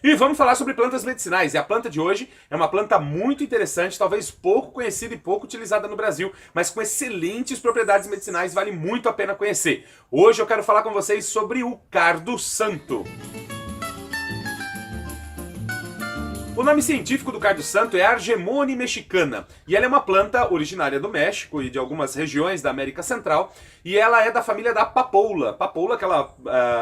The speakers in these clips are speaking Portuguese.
E vamos falar sobre plantas medicinais. E a planta de hoje é uma planta muito interessante, talvez pouco conhecida e pouco utilizada no Brasil, mas com excelentes propriedades medicinais, vale muito a pena conhecer. Hoje eu quero falar com vocês sobre o cardo santo. O nome científico do cardo santo é Argemone mexicana, e ela é uma planta originária do México e de algumas regiões da América Central, e ela é da família da papoula. Papoula, aquela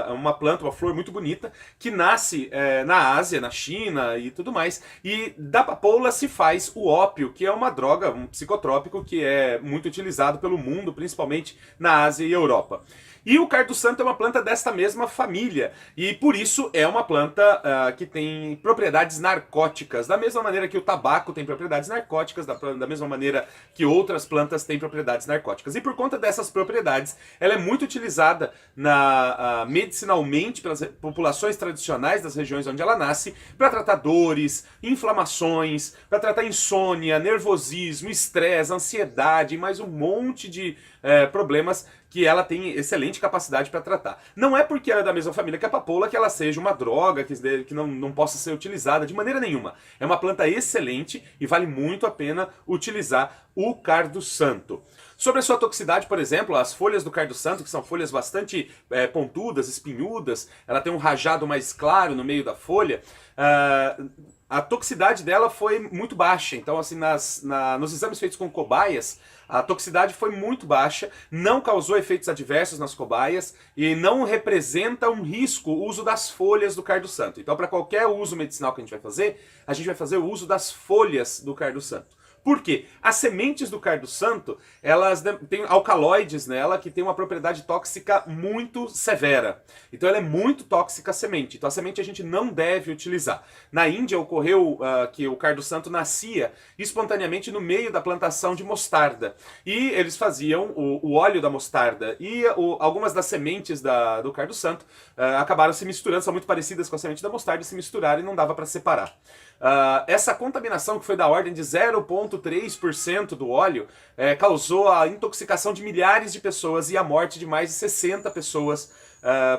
é uma planta, uma flor muito bonita, que nasce na Ásia, na China e tudo mais, e da papoula se faz o ópio, que é uma droga, um psicotrópico que é muito utilizado pelo mundo, principalmente na Ásia e Europa. E o cardo santo é uma planta desta mesma família, e por isso é uma planta que tem propriedades narcóticas, da mesma maneira que o tabaco tem propriedades narcóticas, da mesma maneira que outras plantas têm propriedades narcóticas. E por conta dessas propriedades, ela é muito utilizada medicinalmente pelas populações tradicionais das regiões onde ela nasce, para tratar dores, inflamações, para tratar insônia, nervosismo, estresse, ansiedade e mais um monte de problemas que ela tem excelente capacidade para tratar. Não é porque ela é da mesma família que a papoula que ela seja uma droga, que não possa ser utilizada de maneira nenhuma. É uma planta excelente e vale muito a pena utilizar o cardo santo. Sobre a sua toxicidade, por exemplo, as folhas do cardo santo, que são folhas bastante pontudas, espinhudas, ela tem um rajado mais claro no meio da folha, a toxicidade dela foi muito baixa. Então, assim, nos exames feitos com cobaias, a toxicidade foi muito baixa, não causou efeitos adversos nas cobaias e não representa um risco o uso das folhas do cardo santo. Então, para qualquer uso medicinal que a gente vai fazer o uso das folhas do cardo santo. Por quê? As sementes do cardo santo, elas têm alcaloides nela que tem uma propriedade tóxica muito severa. Então ela é muito tóxica a semente. Então a semente a gente não deve utilizar. Na Índia ocorreu que o cardo santo nascia espontaneamente no meio da plantação de mostarda. E eles faziam o óleo da mostarda e algumas das sementes do cardo santo acabaram se misturando, são muito parecidas com a semente da mostarda, e se misturaram e não dava para separar. Essa contaminação, que foi da ordem de 0,3% do óleo, causou a intoxicação de milhares de pessoas e a morte de mais de 60 pessoas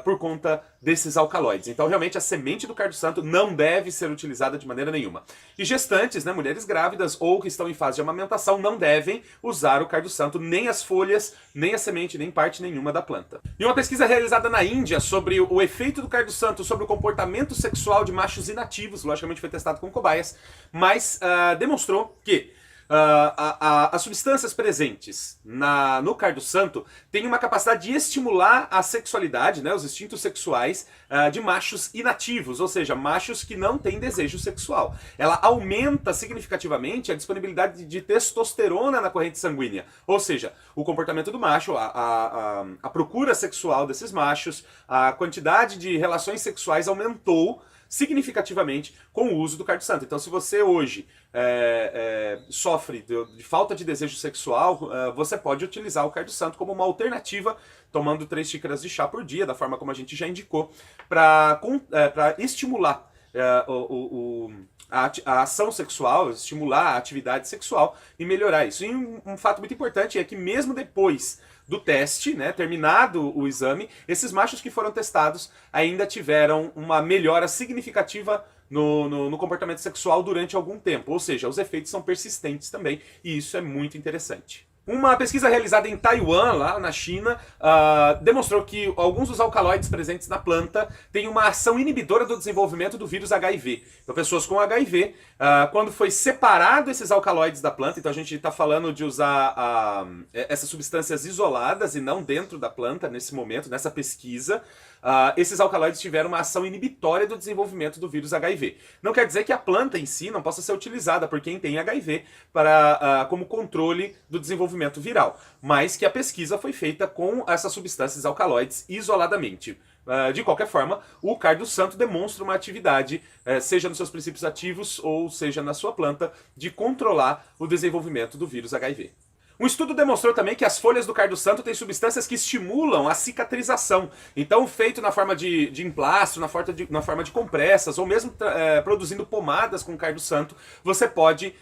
por conta desses alcaloides. Então, realmente, a semente do cardo santo não deve ser utilizada de maneira nenhuma. E gestantes, né, mulheres grávidas ou que estão em fase de amamentação, não devem usar o cardo santo, nem as folhas, nem a semente, nem parte nenhuma da planta. E uma pesquisa realizada na Índia sobre o efeito do cardo santo sobre o comportamento sexual de machos inativos, logicamente foi testado com cobaias, mas demonstrou que as substâncias presentes no cardo santo têm uma capacidade de estimular a sexualidade, né, os instintos sexuais de machos inativos, ou seja, machos que não têm desejo sexual. Ela aumenta significativamente a disponibilidade de testosterona na corrente sanguínea, ou seja, o comportamento do macho, a procura sexual desses machos, a quantidade de relações sexuais aumentou significativamente com o uso do cardo santo. Então, se você hoje sofre de falta de desejo sexual, você pode utilizar o cardo santo como uma alternativa, tomando 3 xícaras de chá por dia, da forma como a gente já indicou, para estimular a ação sexual, estimular a atividade sexual e melhorar isso. E um fato muito importante é que mesmo depois do teste, né, terminado o exame, esses machos que foram testados ainda tiveram uma melhora significativa no comportamento sexual durante algum tempo. Ou seja, os efeitos são persistentes também, e isso é muito interessante. Uma pesquisa realizada em Taiwan, lá na China, demonstrou que alguns dos alcaloides presentes na planta têm uma ação inibidora do desenvolvimento do vírus HIV. Então, pessoas com HIV, quando foi separado esses alcaloides da planta, então a gente está falando de usar essas substâncias isoladas e não dentro da planta, nesse momento, nessa pesquisa, esses alcaloides tiveram uma ação inibitória do desenvolvimento do vírus HIV. Não quer dizer que a planta em si não possa ser utilizada por quem tem HIV como controle do desenvolvimento viral, mas que a pesquisa foi feita com essas substâncias alcaloides isoladamente. De qualquer forma, o cardo santo demonstra uma atividade, seja nos seus princípios ativos ou seja na sua planta, de controlar o desenvolvimento do vírus HIV. Um estudo demonstrou também que as folhas do cardo santo têm substâncias que estimulam a cicatrização. Então, feito na forma de emplastro, na forma de compressas, ou mesmo produzindo pomadas com cardo santo, você pode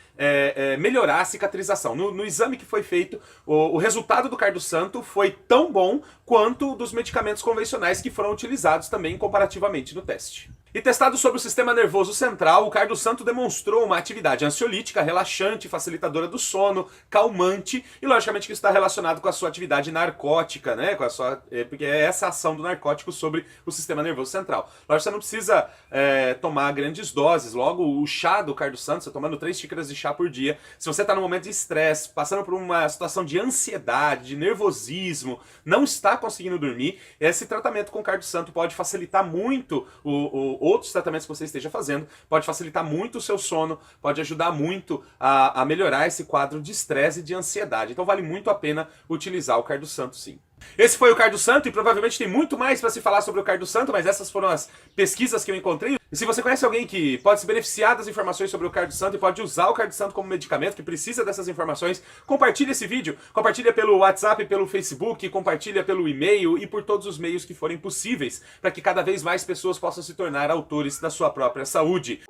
melhorar a cicatrização. No exame que foi feito, o resultado do cardo santo foi tão bom quanto dos medicamentos convencionais que foram utilizados também comparativamente no teste. E testado sobre o sistema nervoso central, o Cardo Santo demonstrou uma atividade ansiolítica, relaxante, facilitadora do sono, calmante, e logicamente que isso está relacionado com a sua atividade narcótica, né? Porque é essa ação do narcótico sobre o sistema nervoso central. Lógico, você não precisa tomar grandes doses, logo o chá do Cardo Santo, você tomando 3 xícaras de chá por dia, se você está num momento de estresse, passando por uma situação de ansiedade, de nervosismo, não está conseguindo dormir, esse tratamento com Cardo Santo pode facilitar muito outros tratamentos que você esteja fazendo, pode facilitar muito o seu sono, pode ajudar muito a melhorar esse quadro de estresse e de ansiedade. Então vale muito a pena utilizar o Cardo Santo, sim. Esse foi o Cardo Santo e provavelmente tem muito mais para se falar sobre o Cardo Santo, mas essas foram as pesquisas que eu encontrei. E se você conhece alguém que pode se beneficiar das informações sobre o Cardo Santo e pode usar o Cardo Santo como medicamento, que precisa dessas informações, compartilhe esse vídeo, compartilha pelo WhatsApp, pelo Facebook, compartilha pelo e-mail e por todos os meios que forem possíveis, para que cada vez mais pessoas possam se tornar autores da sua própria saúde.